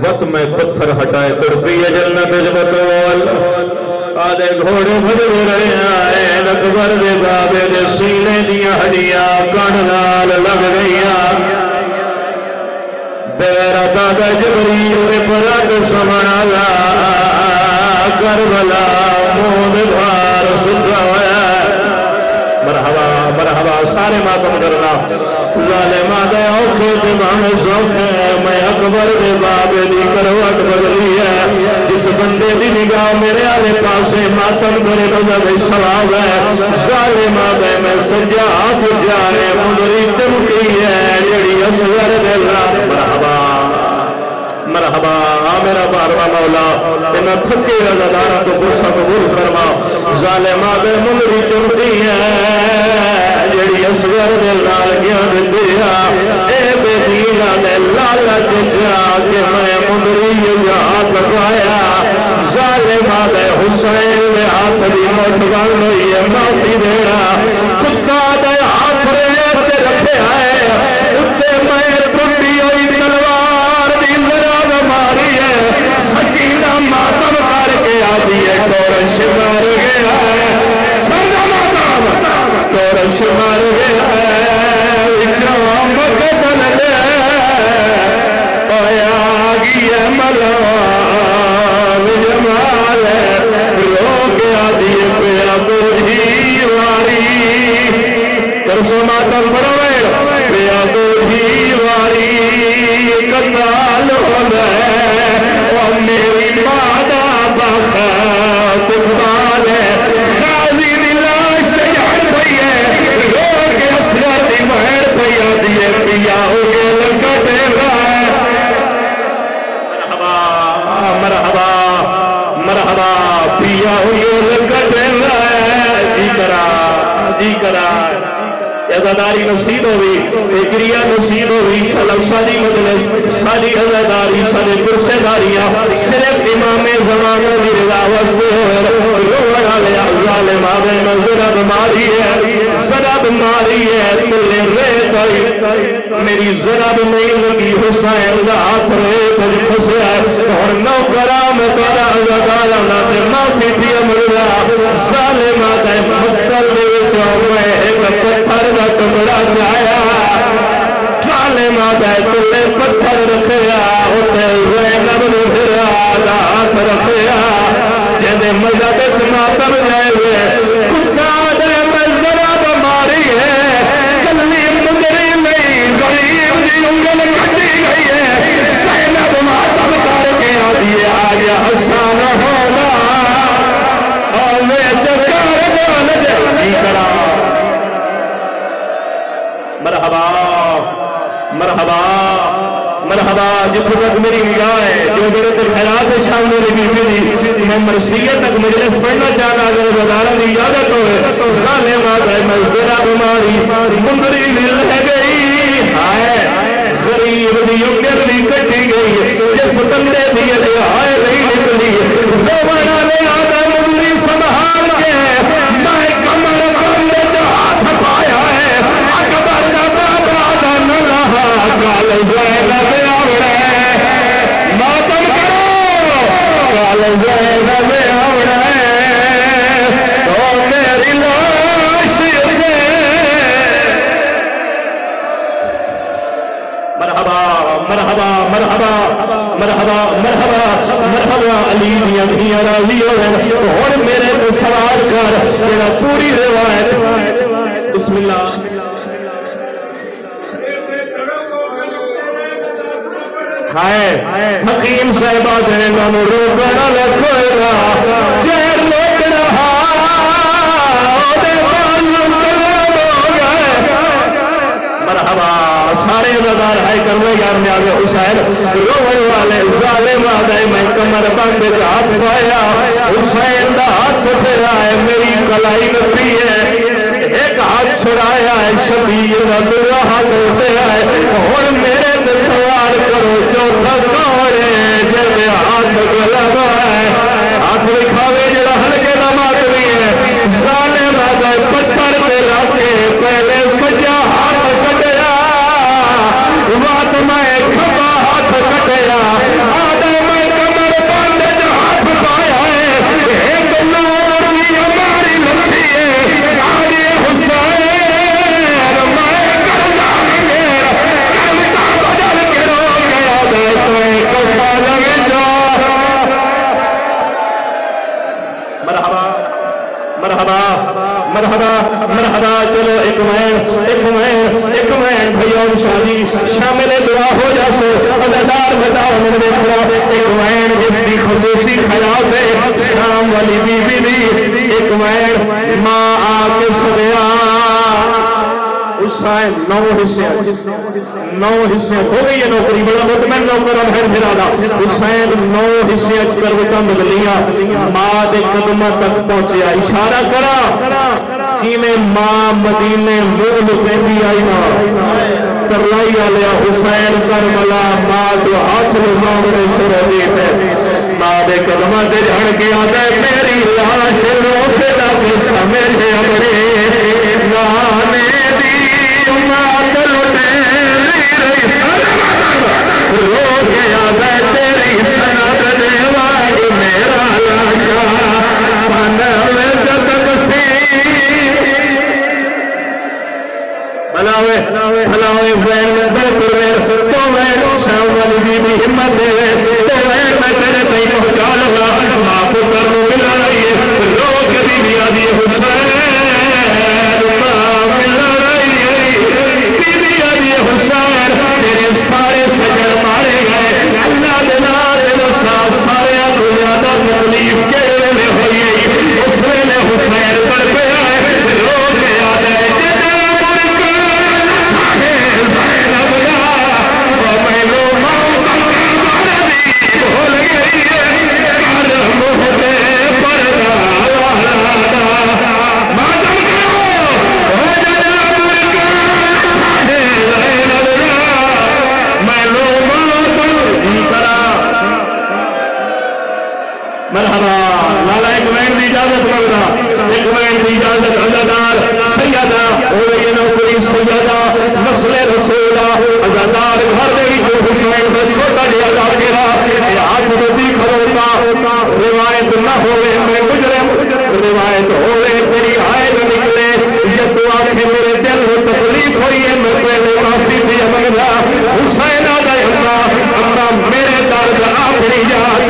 وقت میں پتھر ہٹائے تڑپی جنت جبتوال آدھے گھوڑے بھجو رہے آئے اکبر دے بابے دے سینے دیا ہڈیاں کانڈال لگ گئیاں بیرہ دادا جبریل دے پرد سمنا لا کربلا مود دھار سدھا ہویا مرحبا مرحبا سارے ماتم کرنا ظالمہ دے اوکھے دماغ سوکھے میں اکبر دے بابے دی کروٹ بدلی ہے جس بندے دی نگاہ میرے آلے پاسے ماتم کرے نظر سواب ہے ظالمہ دے میں سجا ہاتھ جائے مدری چمکی ہے جڑی اصغر دے اللہ مرحبا مرحبا میرا باروا مولا انہا تھکے رضادارہ تو برسا قبول فرما ظالمہ دے مندری چمتی ہے جڑی اصغر دے لال گیان دیا اے بے دینا دے لالا چچا کہ میں مندری ہاتھ لگایا ظالمہ دے حسین دے ہاتھ دی موت بان ہوئی ہے معافی دینا خدا دے ہاتھ ریت رکھے آئے اتے میں ٹھنڈی ہوئی تلوار دی ذرا ماری ہے سکینہ ماتم کر کے آدھی ہے کورش مر گیا ہے سنگا ماتم کورش مر گیا ہے چام بدل لے آیا گی ہے ملوان جمال رو کے آدھی ہے پیا بودھی واری کرسو ماتم بڑھوے پیا بودھی واری قتال ہونا ہے اور میری مادہ بخت اقبال ہے غازی دلاش تجار پئی ہے لوگ اصغر دی مہر پئی آدھی ہے پیا ہو گے لگا دیگا ہے مرحبا مرحبا مرحبا پیا ہو گے لگا دیگا ہے جی کرا عزاداری نصیب ہوئی اگریہ نصیب ہوئی شلق ساری مجلس ساری عزاداری ساری پرسے داریاں صرف امام زمانہ دی رضا وستے ہوئے روڑا لیا ظالم آدھے میں ذرا ماری ہے تلے ریت آئی میری ذرا نہیں لگی حسین دا ہاتھ ریت آئی پھسے آئے اور نوکرہ میں تارا عزادارہ ناتے معافی پیا ملیا ظالم آدھے مقتل دے چاہوے ایک پتھر دا تمڑا چاہیا ظالم آدھے تلے پتھر رکھیا ہوتے زینب نے پھرا ہاتھ رکھیا جیدے مذہب ماتم جائے ہوئے کتا دے میں ذرا بماری ہے کلی مدری نہیں غریب دی انگل کھٹی گئی ہے زینب ماتم کر کے آدھیے آج حسان ہونا اور میں چکار بول جائے کرا مرحبا مرحبا مرحبا جتھے تک میری نگاہ ہے جو میرے پر خیرات شامل لگی ہوئی میں مرثیت تک مجلس پڑھنا چاہتا اگر وزارہ دی اجازت ہوئے ظالم آدھے میں ذرا بیماری مندری مل گئی ہائے غریب دی انگر بھی کٹی گئی جس بندے دی آئے نہیں نکلی دوبارہ نے آدھے مندری سنبھال کے میں کمر بند ہاتھ پایا ہے اکبر کا بابا دا نلہا کال زینب آوڑے ماتم کرو کال زینب آوڑے او میری لاش دے مرحبا مرحبا مرحبا مرحبا مرحبا مرحبا علی دیا دیا راضی ہوئے اور میرے کو سوال کر میرا پوری روایت بسم اللہ حکیم صاحبہ دے نانو روکڑا لکھوئے چیر لوگ رہا دے معلوم کرنے ہو گئے مرحبا سارے عزادار ہائی کرنے یار میں آگے حسین روڑ والے ظالم آدھے میں کمر بند ہاتھ پایا حسین دا ہاتھ پھر آئے میری کلائی نپی ہے ایک ہاتھ چھڑایا ہے شبیر دعا ہاتھ سے آئے اور میرے دل سوال کرو چوتھا کوڑے جب ہاتھ گلب ہے ہاتھ لکھاوے جڑا ہلکے دماغ بھی ہے ظالم آدھے پتھر پہ لاکے پہلے سجا ہاتھ کٹیا وات میں کھپا ہاتھ کٹیا مرحبا مرحبا چلو ایک مین بھائیوں شادی شامل دعا ہو جاسو عزادار بتاؤ من دیکھو ایک مین جس کی خصوصی خیال ہے شام والی بی بی دی ایک مین ماں آ کے سدیا حسین 9 حصے ہو گئی ہے نوکری بڑا مطمئن نوکر ہے پھرادا حسین 9 حصے کر وٹا بدلیاں ماں دے قدمہ تک پہنچیا اشارہ کرا جی میں ماں مدینے مغل پہنی آئی نا ترلائی آلیا حسین کرملا ماں جو ہاتھ لے مانگنے شروع دی ہے ماں دے قدمہ دے جھڑ کے آدھے میری لاش روکے دا کے سمیٹے امرے نانے دی ماتل تیری رئی روکے آدھے تیری سند دیوان میرا لاشا پنوے جتک سی بھلاوے وین بلکر وین تو وین شام والی بی بی ہمت دے تو وین میں تیرے تئی پہنچا لگا ماں پتر نو ملا رہی ہے روک بی بی آدھی حسین ماں ملا رہی ہے بی بی آدھی حسین تیرے سارے سجن مارے گئے اللہ دینا دینا سارے دنیا دا تکلیف کیڑے میں ہوئی اس نے حسین پر گیا ہے روک آدھے مرحبا لالا ایک وین دی اجازت مانگدا ایک وین دی اجازت عزادار سیدہ ہوئی نوکری سیدہ نسل رسولہ عزادار گھر دے گی جو حسین پر چھوٹا جیا لاکرہ ہاتھ روٹی کھروتا روایت نہ ہوئے میں گجرم روایت ہوئے تیری آئے نہ نکلے یہ تو آنکھیں میرے دل میں تکلیف ہوئی ہے میں پہلے معافی دیا مانگدا حسین آدھا اماں میرے درد آخری یاد